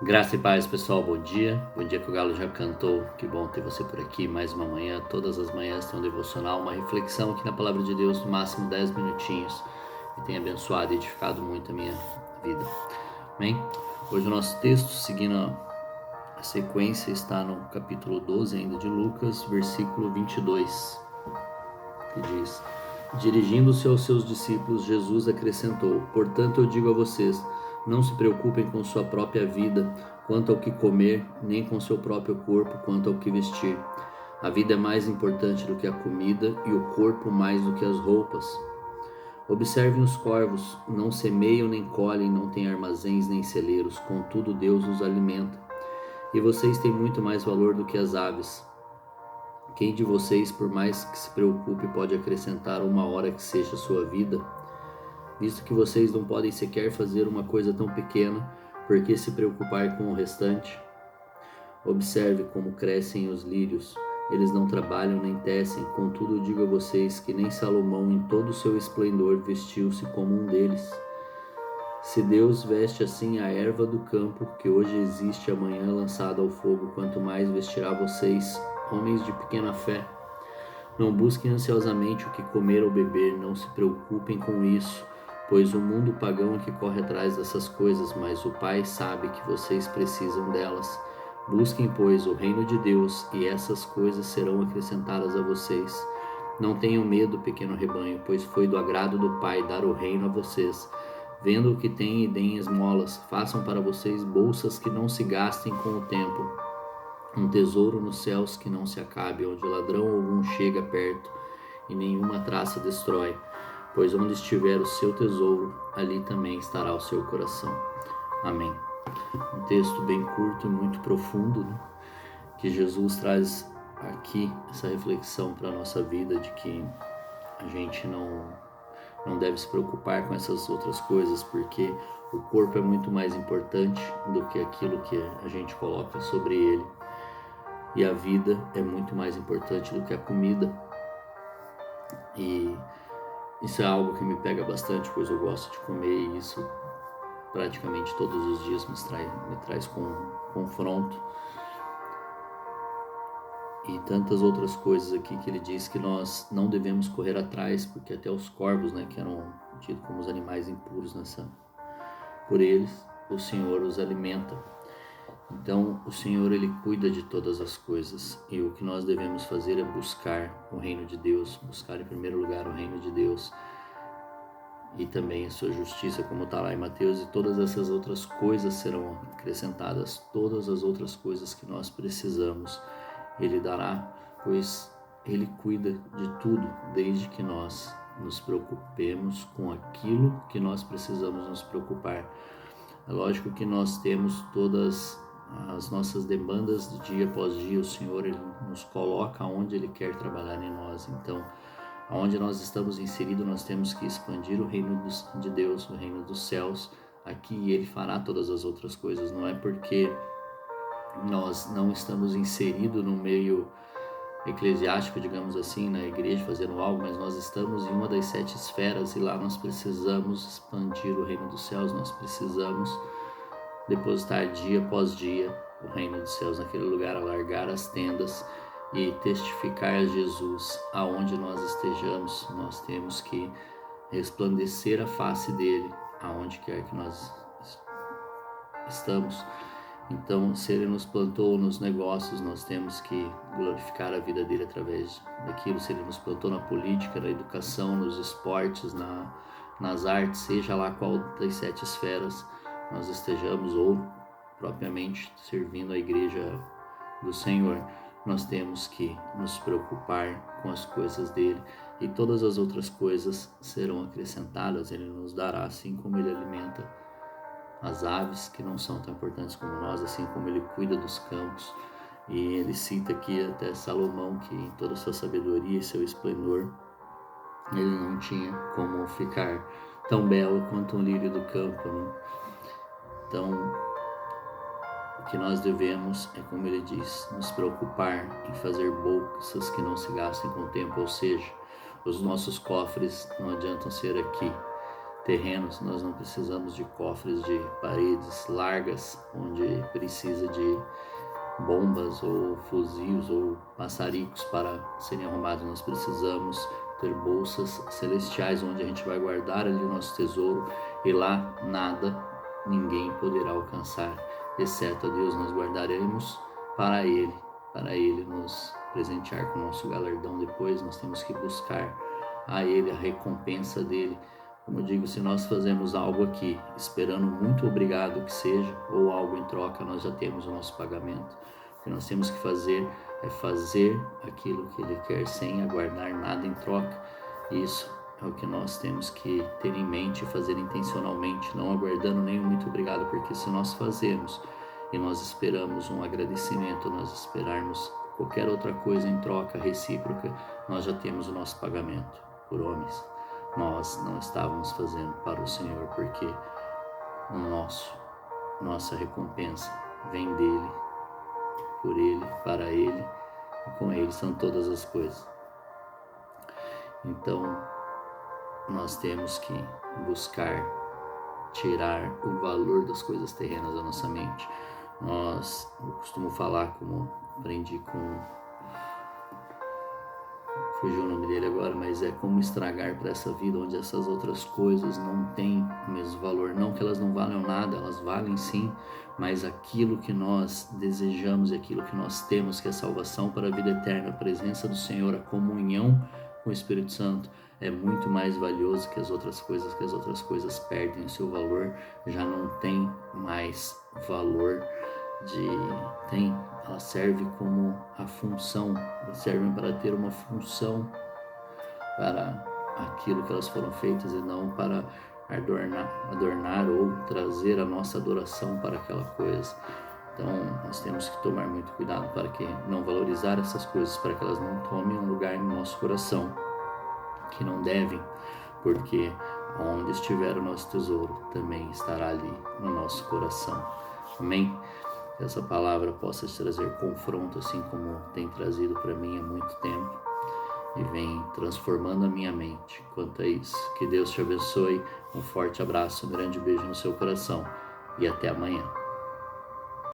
Graça e paz, pessoal, bom dia. Bom dia que o galo já cantou. Que bom ter você por aqui mais uma manhã. Todas as manhãs tem um devocional, uma reflexão aqui na Palavra de Deus, no máximo 10 minutinhos. E tem abençoado e edificado muito a minha vida. Amém? Hoje o nosso texto, seguindo a sequência, está no capítulo 12 ainda de Lucas, versículo 22, que diz: Dirigindo-se aos seus discípulos, Jesus acrescentou: Portanto, eu digo a vocês, não se preocupem com sua própria vida, quanto ao que comer, nem com seu próprio corpo, quanto ao que vestir. A vida é mais importante do que a comida e o corpo mais do que as roupas. Observem os corvos, não semeiam nem colhem, não têm armazéns nem celeiros, contudo Deus os alimenta. E vocês têm muito mais valor do que as aves. Quem de vocês, por mais que se preocupe, pode acrescentar uma hora que seja sua vida? Visto que vocês não podem sequer fazer uma coisa tão pequena, por que se preocupar com o restante? Observe como crescem os lírios. Eles não trabalham nem tecem, contudo digo a vocês que nem Salomão em todo o seu esplendor vestiu-se como um deles. Se Deus veste assim a erva do campo, que hoje existe e amanhã lançada ao fogo, quanto mais vestirá vocês, homens de pequena fé. Não busquem ansiosamente o que comer ou beber, não se preocupem com isso, pois o mundo pagão é que corre atrás dessas coisas, mas o Pai sabe que vocês precisam delas. Busquem, pois, o reino de Deus, e essas coisas serão acrescentadas a vocês. Não tenham medo, pequeno rebanho, pois foi do agrado do Pai dar o reino a vocês. Vendo o que têm e deem esmolas, façam para vocês bolsas que não se gastem com o tempo, um tesouro nos céus que não se acabe, onde ladrão algum chega perto e nenhuma traça destrói, pois onde estiver o seu tesouro, ali também estará o seu coração. Amém. Um texto bem curto e muito profundo, né? Que Jesus traz aqui essa reflexão para a nossa vida de que a gente não deve se preocupar com essas outras coisas, porque o corpo é muito mais importante do que aquilo que a gente coloca sobre ele. E a vida é muito mais importante do que a comida. E isso é algo que me pega bastante, pois eu gosto de comer e isso praticamente todos os dias me traz confronto. E tantas outras coisas aqui que ele diz que nós não devemos correr atrás, porque até os corvos, né, que eram tidos como os animais impuros por eles, o Senhor os alimenta. Então o Senhor, ele cuida de todas as coisas, e o que nós devemos fazer é buscar o reino de Deus, buscar em primeiro lugar o reino de Deus e também a sua justiça, como está lá em Mateus, e todas essas outras coisas serão acrescentadas. Todas as outras coisas que nós precisamos ele dará, pois ele cuida de tudo, desde que nós nos preocupemos com aquilo que nós precisamos nos preocupar. É lógico que nós temos todas as nossas demandas de dia após dia. O Senhor, ele nos coloca onde ele quer trabalhar em nós. Então, onde nós estamos inseridos, nós temos que expandir o reino de Deus, o reino dos céus aqui, e ele fará todas as outras coisas. Não é porque nós não estamos inseridos no meio eclesiástico, digamos assim, na igreja fazendo algo, mas nós estamos em uma das 7 esferas, e lá nós precisamos expandir o reino dos céus. Nós precisamos depositar dia após dia o reino dos céus naquele lugar, alargar as tendas e testificar a Jesus aonde nós estejamos. Nós temos que resplandecer a face dele aonde quer que nós estamos. Então, se ele nos plantou nos negócios, nós temos que glorificar a vida dele através daquilo. Se ele nos plantou na política, na educação, nos esportes, nas artes, seja lá qual das 7 esferas nós estejamos, ou propriamente servindo a igreja do Senhor, nós temos que nos preocupar com as coisas dele, e todas as outras coisas serão acrescentadas. Ele nos dará, assim como ele alimenta as aves, que não são tão importantes como nós, assim como ele cuida dos campos. E ele cita aqui até Salomão, que em toda a sua sabedoria e seu esplendor, ele não tinha como ficar tão belo quanto um lírio do campo, né? Então, o que nós devemos é, como ele diz, nos preocupar em fazer bolsas que não se gastem com o tempo, ou seja, os nossos cofres não adiantam ser aqui terrenos, nós não precisamos de cofres de paredes largas, onde precisa de bombas ou fuzis ou maçaricos para serem arrumados. Nós precisamos ter bolsas celestiais onde a gente vai guardar ali o nosso tesouro, e lá nada, ninguém poderá alcançar, exceto a Deus. Nós guardaremos para Ele nos presentear com o nosso galardão depois. Nós temos que buscar a Ele a recompensa dele. Como eu digo, se nós fazemos algo aqui esperando muito obrigado que seja, ou algo em troca, nós já temos o nosso pagamento. O que nós temos que fazer é fazer aquilo que Ele quer sem aguardar nada em troca. Isso é o que nós temos que ter em mente e fazer intencionalmente, não aguardando nenhum muito obrigado, porque se nós fazemos e nós esperamos um agradecimento, nós esperarmos qualquer outra coisa em troca recíproca, nós já temos o nosso pagamento por homens. Nós não estávamos fazendo para o Senhor, porque nossa recompensa vem dele, por ele, para ele, e com ele são todas as coisas. Então, nós temos que buscar tirar o valor das coisas terrenas da nossa mente. Eu costumo falar, como aprendi com... fugiu o nome dele agora, mas é como estragar para essa vida onde essas outras coisas não têm o mesmo valor. Não que elas não valham nada, elas valem sim, mas aquilo que nós desejamos e aquilo que nós temos, que é salvação para a vida eterna, a presença do Senhor, a comunhão com o Espírito Santo, é muito mais valioso que as outras coisas perdem o seu valor, já não tem mais valor ela serve como a função, elas servem para ter uma função para aquilo que elas foram feitas, e não para adornar ou trazer a nossa adoração para aquela coisa. Então nós temos que tomar muito cuidado para que não valorizar essas coisas, para que elas não tomem um lugar no nosso coração, que não devem, porque onde estiver o nosso tesouro, também estará ali no nosso coração. Amém? Que essa palavra possa te trazer confronto, assim como tem trazido para mim há muito tempo, e vem transformando a minha mente quanto a isso. Que Deus te abençoe, um forte abraço, um grande beijo no seu coração, e até amanhã.